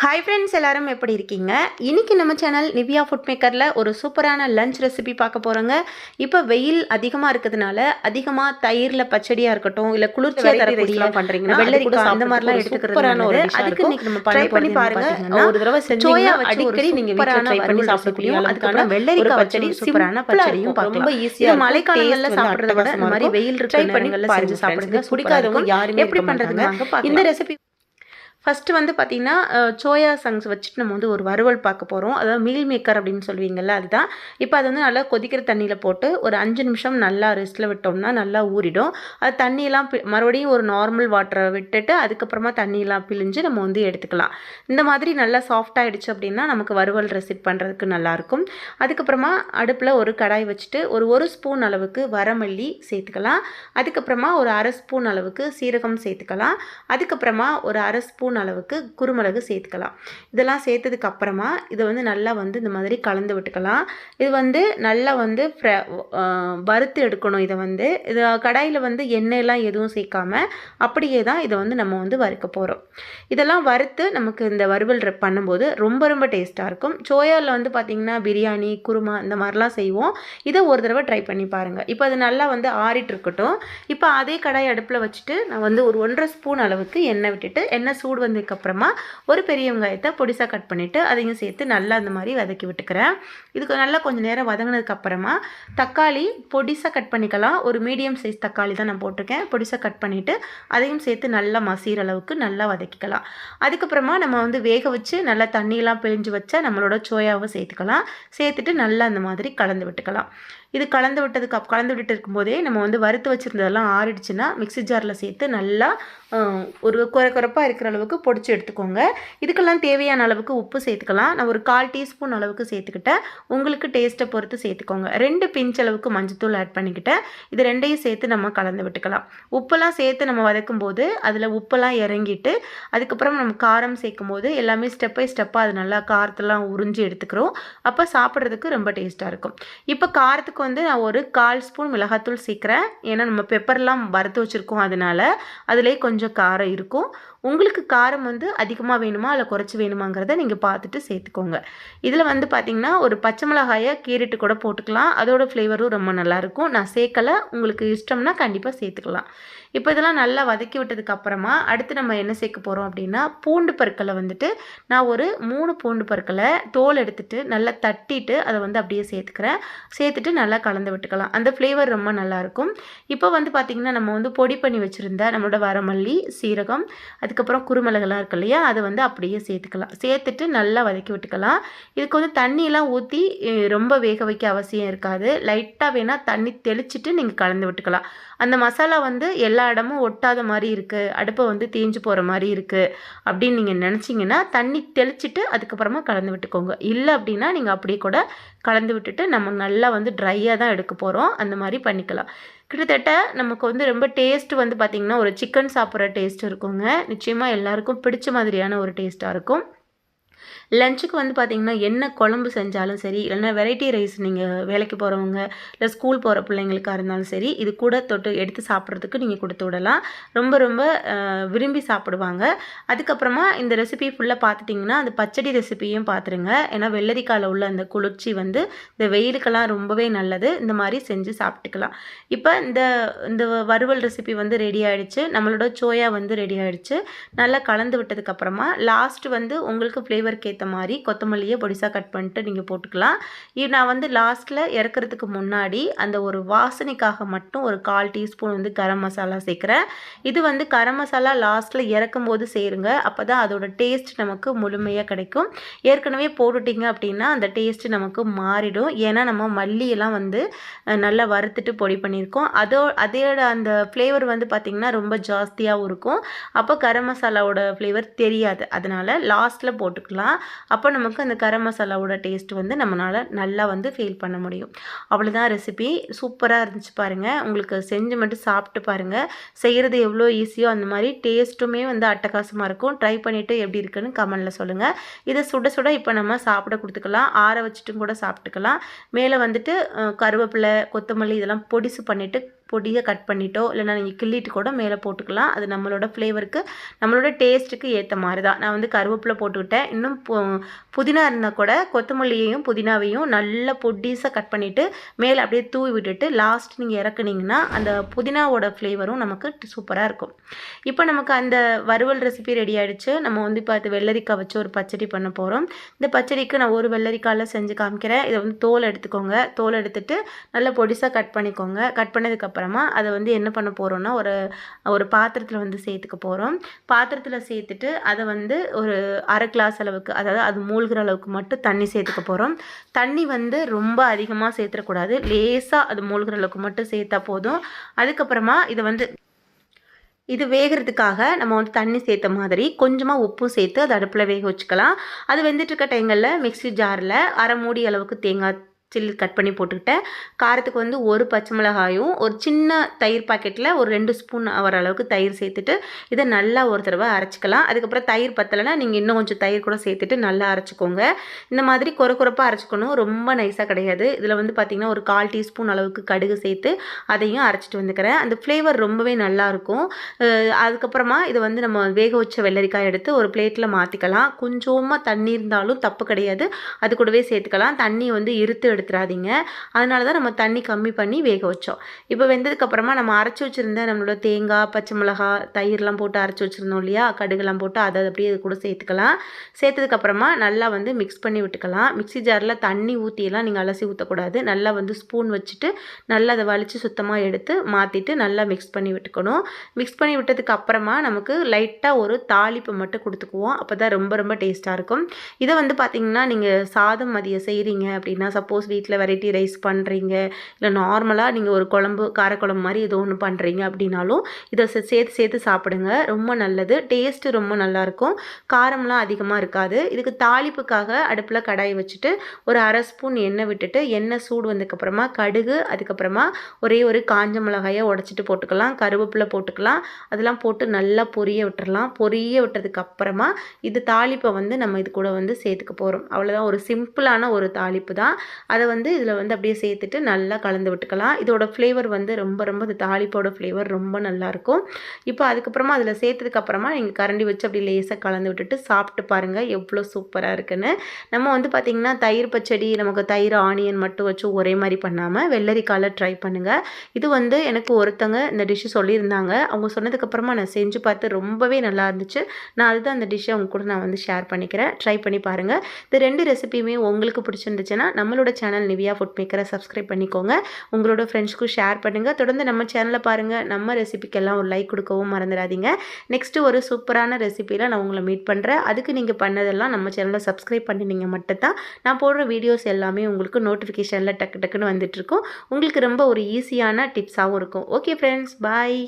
Hi friends, எல்லாரும் எப்படி இருக்கீங்க? இன்றைக்கி நம்ம சேனல் நிவ்யா ஃபுட் மேக்கரில் ஒரு சூப்பரான லஞ்ச் ரெசிபி பார்க்க போகிறோங்க. இப்போ வெயில் அதிகமாக இருக்கிறதுனால அதிகமாக தயிரில் பச்சடியாக இருக்கட்டும், இல்லை குளிர்ச்சியாக தரக்கூடிய பண்ணுறீங்கன்னா வெள்ளரிக்காய் அந்த மாதிரிலாம் எடுத்துக்கிறது அதுக்கு இன்றைக்கி நம்ம ட்ரை பண்ணி பாருங்கள். ஒரு தடவை சோயா அடிக்கடி நீங்கள் ட்ரை பண்ணி சாப்பிடக்கூடிய அதுக்கான வெள்ளரிக்காய் பச்சடி சூப்பரான பச்சடியும் பார்க்கலாம். ரொம்ப ஈஸியாக மழைக்காலங்களில் சாப்பிட்றத விட இந்த மாதிரி வெயில் ட்ரை பண்ணி செஞ்சு சாப்பிடுங்க. பிடிக்காதவங்க யாருமே எப்படி பண்ணுறதுங்க இந்த ரெசிபி. ஃபஸ்ட்டு வந்து பார்த்திங்கன்னா சோயா சங்ஸ் வச்சுட்டு நம்ம வந்து ஒரு வறுவல் பார்க்க போகிறோம். அதாவது மீல் மேக்கர் அப்படின்னு சொல்லுவீங்கள்ல, அதுதான். இப்போ அது வந்து நல்லா கொதிக்கிற தண்ணியில் போட்டு ஒரு 5 நிமிஷம் நல்லா ரெஸ்ட்டில் விட்டோம்னா நல்லா ஊறிடும். அது தண்ணியெல்லாம் மறுபடியும் ஒரு நார்மல் வாட்டரை விட்டுட்டு அதுக்கப்புறமா தண்ணியெல்லாம் பிழிஞ்சு நம்ம வந்து எடுத்துக்கலாம். இந்த மாதிரி நல்லா சாஃப்டாகிடுச்சு அப்படின்னா நமக்கு வறுவல் ரெசிபி பண்ணுறதுக்கு நல்லாயிருக்கும். அதுக்கப்புறமா அடுப்பில் ஒரு கடாய் வச்சுட்டு ஒரு ஸ்பூன் அளவுக்கு வரமல்லி சேர்த்துக்கலாம். அதுக்கப்புறமா ஒரு அரை ஸ்பூன் அளவுக்கு சீரகம் சேர்த்துக்கலாம். அதுக்கப்புறமா ஒரு அரை ஸ்பூன் அளவுக்கு குருமிளகு சேர்த்துக்கலாம். இதெல்லாம் சேர்த்ததுக்கு அப்புறமா இதை வந்து நல்லா வந்து இந்த மாதிரி கலந்து விட்டுக்கலாம். இது வந்து நல்லா வந்து வறுத்து எடுக்கணும். இது கடாயில் வந்து எண்ணெயெல்லாம் எதுவும் சேர்க்காம அப்படியே தான் இதை வந்து நம்ம வந்து வறுக்க போகிறோம். இதெல்லாம் வறுத்து நமக்கு இந்த வறுவல் பண்ணும்போது ரொம்ப ரொம்ப டேஸ்ட்டாக இருக்கும். சோயாவில் வந்து பார்த்திங்கன்னா பிரியாணி, குருமா இந்த மாதிரிலாம் செய்வோம். இதை ஒரு தடவை ட்ரை பண்ணி பாருங்கள். இப்போ அது நல்லா வந்து ஆறிட்டு இருக்கட்டும். இப்போ அதே கடாய் அடுப்பில் வச்சுட்டு நான் வந்து ஒரு 1.5 ஸ்பூன் அளவுக்கு எண்ணெய் விட்டுட்டு எண்ணெய் சூடு வந்ததுக்கப்புறமா ஒரு பெரிய வெங்காயத்தை பொடிசாக கட் பண்ணிவிட்டு அதையும் சேர்த்து நல்லா அந்த மாதிரி வதக்கி விட்டுக்கிறேன். இதுக்கு நல்லா கொஞ்சம் நேரம் வதங்கினதுக்கப்புறமா தக்காளி பொடிசாக கட் பண்ணிக்கலாம். ஒரு மீடியம் சைஸ் தக்காளி தான் நான் போட்டிருக்கேன். பொடிசாக கட் பண்ணிவிட்டு அதையும் சேர்த்து நல்லா மசிகிற அளவுக்கு நல்லா வதக்கிக்கலாம். அதுக்கப்புறமா நம்ம வந்து வேக வச்சு நல்லா தண்ணியெல்லாம் பிழிஞ்சு வச்சா நம்மளோட சோயாவை சேர்த்துக்கலாம். சேர்த்துட்டு நல்லா அந்த மாதிரி கலந்து விட்டுக்கலாம். இது கலந்து விட்டுட்டு இருக்கும்போதே நம்ம வந்து வறுத்து வச்சுருந்ததெல்லாம் ஆறிடுச்சுன்னா மிக்ஸி ஜாரில் சேர்த்து நல்லா ஒரு குறைப்பாக இருக்கிற அளவுக்கு பொடிச்சு எடுத்துக்கோங்க. இதுக்கெல்லாம் தேவையான அளவுக்கு உப்பு சேர்த்துக்கலாம். நான் ஒரு 1/4 டீஸ்பூன் அளவுக்கு சேர்த்துக்கிட்டேன். உங்களுக்கு டேஸ்ட்டை பொறுத்து சேர்த்துக்கோங்க. 2 பிஞ்ச் அளவுக்கு மஞ்சத்தூள் ஆட் பண்ணிக்கிட்டேன். இது ரெண்டையும் சேர்த்து நம்ம கலந்து விட்டுக்கலாம். உப்பெல்லாம் சேர்த்து நம்ம வதக்கும் போது அதில் உப்பெல்லாம் இறங்கிட்டு அதுக்கப்புறம் நம்ம காரம் சேர்க்கும் போது எல்லாமே ஸ்டெப் பை ஸ்டெப்பாக அது நல்லா காரத்தெல்லாம் உறிஞ்சி எடுத்துக்கிறோம். அப்போ சாப்பிட்றதுக்கு ரொம்ப டேஸ்ட்டாக இருக்கும். இப்போ காரத்துக்கு வந்து நான் ஒரு 1/4 ஸ்பூன் மிளகாத்தூள் சேர்க்குறேன். ஏன்னா நம்ம பெப்பர்லாம் வறுத்து வச்சுருக்கோம், அதனால அதிலே கொஞ்சம் காரம் இருக்கும். உங்களுக்கு காரம் வந்து அதிகமாக வேணுமா இல்லை குறைச்சி வேணுமாங்கிறத நீங்கள் பார்த்துட்டு சேர்த்துக்கோங்க. இதில் வந்து பார்த்திங்கன்னா ஒரு பச்சை மிளகாயை கீறிட்டு கூட போட்டுக்கலாம். அதோட ஃப்ளேவரும் ரொம்ப நல்லாயிருக்கும். நான் சேர்க்கலை, உங்களுக்கு இஷ்டம்னா கண்டிப்பாக சேர்த்துக்கலாம். இப்போ இதெல்லாம் நல்லா வதக்கி விட்டதுக்கு அப்புறமா அடுத்து நம்ம என்ன சேர்க்க போகிறோம் அப்படின்னா பூண்டு பற்களை வந்துட்டு நான் ஒரு 3 பூண்டு பற்களை தோல் எடுத்துட்டு நல்லா தட்டிட்டு அதை வந்து அப்படியே சேர்த்துக்கிறேன். சேர்த்துட்டு நல்லா கலந்து விட்டுக்கலாம். அந்த ஃப்ளேவர் ரொம்ப நல்லாயிருக்கும். இப்போ வந்து பார்த்திங்கன்னா நம்ம வந்து பொடி பண்ணி வச்சுருந்த நம்மளோட வரமல்லி, சீரகம், அதுக்கப்புறம் குருமிளகுலாம் இருக்கு இல்லையா, அதை வந்து அப்படியே சேர்த்துக்கலாம். சேர்த்துட்டு நல்லா வதக்கி விட்டுக்கலாம். இதுக்கு வந்து தண்ணியெல்லாம் ஊற்றி ரொம்ப வேக வைக்க அவசியம் இருக்காது. லைட்டாக வேணால் தண்ணி தெளிச்சிட்டு நீங்கள் கலந்து விட்டுக்கலாம். அந்த மசாலா வந்து எல்லா இடமும் ஒட்டாத மாதிரி இருக்குது, அடுப்பை வந்து தேஞ்சு போகிற மாதிரி இருக்குது அப்படின்னு நீங்கள் நினச்சிங்கன்னா தண்ணி தெளிச்சிட்டு அதுக்கப்புறமா கலந்து விட்டுக்கோங்க. இல்லை அப்படின்னா நீங்கள் அப்படியே கூட கலந்து விட்டுட்டு நம்ம நல்லா வந்து ட்ரையாக தான் எடுக்க போகிறோம். அந்த மாதிரி பண்ணிக்கலாம். கிட்டத்தட்ட நமக்கு வந்து ரொம்ப டேஸ்ட்டு வந்து பார்த்திங்கன்னா ஒரு சிக்கன் சாப்பிட்ற டேஸ்ட் இருக்குங்க. நிச்சயமாக எல்லாருக்கும் பிடிச்ச மாதிரியான ஒரு டேஸ்ட்டாக இருக்கும். லஞ்சுக்கு வந்து பார்த்திங்கன்னா என்ன குழம்பு செஞ்சாலும் சரி, இல்லைன்னா வெரைட்டி ரைஸ் நீங்கள் வேலைக்கு போகிறவங்க இல்லை ஸ்கூல் போகிற பிள்ளைங்களுக்காக இருந்தாலும் சரி, இது கூட தொட்டு எடுத்து சாப்பிட்றதுக்கு நீங்கள் கொடுத்து விடலாம். ரொம்ப ரொம்ப விரும்பி சாப்பிடுவாங்க. அதுக்கப்புறமா இந்த ரெசிபி ஃபுல்லாக பார்த்துட்டிங்கன்னா அந்த பச்சடி ரெசிபியும் பார்த்துருங்க. ஏன்னா வெள்ளரிக்காயில் உள்ள அந்த குளிர்ச்சி வந்து இந்த வெயிலுக்கெல்லாம் ரொம்பவே நல்லது. இந்த மாதிரி செஞ்சு சாப்பிட்டுக்கலாம். இப்போ இந்த வறுவல் ரெசிபி வந்து ரெடி ஆகிடுச்சு. நம்மளோட சோயா வந்து ரெடி ஆகிடுச்சு. நல்லா கலந்து விட்டதுக்கப்புறமா லாஸ்ட் வந்து உங்களுக்கு ஃப்ளேவருக்கு ஏற்ற மாதிரி கொத்தமல்லியை பொடிசாக கட் பண்ணிட்டு நீங்கள் போட்டுக்கலாம். நான் வந்து லாஸ்ட்டில் இறக்குறதுக்கு முன்னாடி அந்த ஒரு வாசனைக்காக மட்டும் ஒரு 1/4 டீஸ்பூன் வந்து கரம் மசாலா சேர்க்குறேன். இது வந்து கரம் மசாலா லாஸ்ட்டில் இறக்கும் போது சேருங்க. அப்போ தான் அதோட டேஸ்ட் நமக்கு முழுமையாக கிடைக்கும். ஏற்கனவே போட்டுட்டிங்க அப்படின்னா அந்த டேஸ்ட்டு நமக்கு மாறிடும். ஏன்னா நம்ம மல்லியெல்லாம் வந்து நல்லா வறுத்துட்டு பொடி பண்ணியிருக்கோம். அதோட அந்த ஃப்ளேவர் வந்து பார்த்திங்கன்னா ரொம்ப ஜாஸ்தியாகவும் இருக்கும். அப்போ கரம் மசாலாவோட ஃப்ளேவர் தெரியாது. அதனால் லாஸ்ட்டில் போட்டுக்கலாம். அப்போ நமக்கு அந்த கரம் மசாலாவோட டேஸ்ட் வந்து நம்மளால் நல்லா வந்து ஃபீல் பண்ண முடியும். அவ்வளோதான் ரெசிபி. சூப்பராக இருந்துச்சு பாருங்கள். உங்களுக்கு செஞ்சு மட்டும் சாப்பிட்டு பாருங்கள். செய்கிறது எவ்வளோ ஈஸியோ அந்த மாதிரி டேஸ்ட்டுமே வந்து அட்டகாசமாக இருக்கும். ட்ரை பண்ணிவிட்டு எப்படி இருக்குன்னு கமெண்டில் சொல்லுங்கள். இதை சுட சுட இப்போ நம்ம சாப்பிட கொடுத்துக்கலாம். ஆற வச்சுட்டும் கூட சாப்பிட்டுக்கலாம். மேலே வந்துட்டு கருவேப்பிலை, கொத்தமல்லி இதெல்லாம் பொடிசு பண்ணிவிட்டு பொடியாக கட் பண்ணிட்டோ இல்லைனா நீங்கள் கிள்ளிட்டு கூட மேலே போட்டுக்கலாம். அது நம்மளோட ஃப்ளேவருக்கு நம்மளோட டேஸ்ட்டுக்கு ஏற்ற மாதிரி தான். நான் வந்து கருவேப்பிலை போட்டுக்கிட்டேன். இன்னும் புதினா இருந்தால் கூட கொத்தமல்லியையும் புதினாவையும் நல்லா பொடிசாக கட் பண்ணிவிட்டு மேலே அப்படியே தூவி விட்டுட்டு லாஸ்ட் நீங்கள் இறக்குனீங்கன்னா அந்த புதினாவோட ஃப்ளேவரும் நமக்கு சூப்பராக இருக்கும். இப்போ நமக்கு அந்த வறுவல் ரெசிபி ரெடி ஆகிடுச்சு. நம்ம வந்து இப்போ அது வெள்ளரிக்காய் வச்சு ஒரு பச்சடி பண்ண போகிறோம். இந்த பச்சடிக்கு நான் ஒரு வெள்ளரிக்காயில் செஞ்சு காமிக்கிறேன். இதை வந்து தோல் எடுத்துக்கோங்க. தோல் எடுத்துட்டு நல்லா பொடிசாக கட் பண்ணிக்கோங்க. கட் பண்ணதுக்கப்புறமா அதை வந்து என்ன பண்ண போகிறோன்னா ஒரு பாத்திரத்தில் வந்து சேர்த்துக்க போகிறோம். பாத்திரத்தில் சேர்த்துட்டு அதை வந்து ஒரு அரை கிளாஸ் அளவுக்கு, அதாவது அது மூழ்கிற அளவுக்கு மட்டும் தண்ணி சேர்த்துக்க போகிறோம். தண்ணி வந்து ரொம்ப அதிகமாக சேர்த்துடக்கூடாது. லேசாக அது மூழ்கிற அளவுக்கு மட்டும் சேர்த்தா போதும். அதுக்கப்புறமா இது வேகிறதுக்காக நம்ம வந்து தண்ணி சேர்த்த மாதிரி கொஞ்சமாக உப்பும் சேர்த்து அது அடுப்பில் வேக வச்சுக்கலாம். அது வெந்துட்டுருக்க டைங்களில் மிக்ஸி ஜாரில் அரை மூடி அளவுக்கு தேங்காய் சில்லி கட் பண்ணி போட்டுக்கிட்டேன். காரத்துக்கு வந்து ஒரு பச்சை மிளகாயும் ஒரு சின்ன தயிர் பாக்கெட்டில் ஒரு 2 ஸ்பூன் வர அளவுக்கு தயிர் சேர்த்துட்டு இதை நல்லா ஒரு தடவை அரைச்சிக்கலாம். அதுக்கப்புறம் தயிர் பத்தலைன்னா நீங்கள் இன்னும் கொஞ்சம் தயிர் கூட சேர்த்துட்டு நல்லா அரைச்சிக்கோங்க. இந்த மாதிரி கொரப்பாக அரைச்சிக்கணும். ரொம்ப நைஸாக கிடையாது. இதில் வந்து பார்த்திங்கன்னா ஒரு 1/4 டீஸ்பூன் அளவுக்கு கடுகு சேர்த்து அதையும் அரைச்சிட்டு வந்துக்கிறேன். அந்த ஃப்ளேவர் ரொம்பவே நல்லாயிருக்கும். அதுக்கப்புறமா இதை வந்து நம்ம வேக வச்ச வெள்ளரிக்காய் எடுத்து ஒரு பிளேட்டில் மாற்றிக்கலாம். கொஞ்சமாக தண்ணி இருந்தாலும் தப்பு கிடையாது. அது கூடவே சேர்த்துக்கலாம். தண்ணி வந்து இருத்து எடுத்துறாதீங்க. அதனால தான் நம்ம தண்ணி கம்மி பண்ணி வேக வச்சோம். இப்போ வெந்ததுக்கப்புறமா நம்ம அரைச்சி வச்சுருந்த நம்மளோட தேங்காய், பச்சை மிளகாய், தயிர்லாம் போட்டு அரைச்சி வச்சுருந்தோம் இல்லையா, கடுகுலாம் போட்டு அதை அப்படியே இது கூட சேர்த்துக்கலாம். சேர்த்ததுக்கப்புறமா நல்லா வந்து மிக்ஸ் பண்ணி விட்டுக்கலாம். மிக்ஸி ஜாரில் தண்ணி ஊற்றியெல்லாம் நீங்கள் அலசி ஊற்றக்கூடாது. நல்லா வந்து ஸ்பூன் வச்சுட்டு நல்லா அதை வலித்து சுத்தமாக எடுத்து மாற்றிட்டு நல்லா மிக்ஸ் பண்ணி விட்டுக்கணும். மிக்ஸ் பண்ணி விட்டதுக்கு அப்புறமா நமக்கு லைட்டாக ஒரு தாளிப்பு மட்டும் கொடுத்துக்குவோம். அப்போ தான் ரொம்ப ரொம்ப டேஸ்ட்டாக இருக்கும். இதை வந்து பார்த்திங்கன்னா நீங்கள் சாதம் மதியம் செய்கிறீங்க அப்படின்னா, சப்போஸ் வீட்டில் வெரைட்டி ரைஸ் பண்ணுறீங்க, இல்லை நார்மலாக நீங்கள் ஒரு குழம்பு காரக்குழம்பு மாதிரி ஏதோ ஒன்று பண்ணுறீங்க அப்படின்னாலும் இதை சேர்த்து சாப்பிடுங்க. ரொம்ப நல்லது. டேஸ்ட்டு ரொம்ப நல்லாயிருக்கும். காரம்லாம் அதிகமாக இருக்காது. இதுக்கு தாளிப்புக்காக அடுப்பில் கடாய் வச்சுட்டு ஒரு அரை ஸ்பூன் எண்ணெய் விட்டுட்டு எண்ணெய் சூடு வந்ததுக்கப்புறமா கடுகு, அதுக்கப்புறமா ஒரே ஒரு காஞ்ச மிளகாயை உடச்சிட்டு போட்டுக்கலாம். கருவேப்பிலை போட்டுக்கலாம். அதெல்லாம் போட்டு நல்லா பொரிய விட்டுறலாம். பொரிய விட்டதுக்கு அப்புறமா இது தாளிப்பை வந்து நம்ம இது கூட வந்து சேர்த்துக்க போகிறோம். அவ்வளோதான். ஒரு சிம்பிளான ஒரு தாளிப்பு தான். அதை வந்து இதில் வந்து அப்படியே சேர்த்துட்டு நல்லா கலந்து விட்டுக்கலாம். இதோட ஃப்ளேவர் வந்து ரொம்ப ரொம்ப இந்த தாளிப்போட ஃப்ளேவர் ரொம்ப நல்லாயிருக்கும். இப்போ அதுக்கப்புறமா அதில் சேர்த்ததுக்கப்புறமா நீங்கள் கரண்டி வச்சு அப்படி லேசாக கலந்து விட்டுட்டு சாப்பிட்டு பாருங்கள் எவ்வளோ சூப்பராக இருக்குன்னு. நம்ம வந்து பார்த்திங்கன்னா தயிர் பச்சடி, நமக்கு தயிர் ஆனியன் மட்டும் வச்சு ஒரே மாதிரி பண்ணாமல் வெள்ளரிக்காயில் ட்ரை பண்ணுங்கள். இது வந்து எனக்கு ஒருத்தங்க இந்த டிஷ்ஷு சொல்லியிருந்தாங்க. அவங்க சொன்னதுக்கப்புறமா நான் செஞ்சு பார்த்து ரொம்பவே நல்லா இருந்துச்சு. நான் அதுதான் அந்த டிஷ்ஷை அவங்க கூட நான் வந்து ஷேர் பண்ணிக்கிறேன். ட்ரை பண்ணி பாருங்கள். இந்த 2 ரெசிபியுமே உங்களுக்கு பிடிச்சிருந்துச்சுன்னா நம்மளோட சேனல் நிவியா ஃபுட் மேக்கரை சப்ஸ்கிரைப் பண்ணிக்கோங்க. உங்களோட ஃப்ரெண்ட்ஸ்க்கும் ஷேர் பண்ணுங்கள். தொடர்ந்து நம்ம சேனலை பாருங்கள். நம்ம ரெசிபிக்கெல்லாம் ஒரு லைக் கொடுக்கவும் மறந்துடாதீங்க. நெக்ஸ்ட்டு ஒரு சூப்பரான ரெசிபியில் நான் உங்களை மீட் பண்ணுறேன். அதுக்கு நீங்கள் பண்ணதெல்லாம் நம்ம சேனலை சப்ஸ்கிரைப் பண்ணினீங்க மட்டும்தான் நான் போடுற வீடியோஸ் எல்லாமே உங்களுக்கு நோட்டிஃபிகேஷனில் டக்குன்னு வந்துட்டுருக்கும். உங்களுக்கு ரொம்ப ஒரு ஈஸியான டிப்ஸாகவும் இருக்கும். ஓகே ஃப்ரெண்ட்ஸ், பாய்.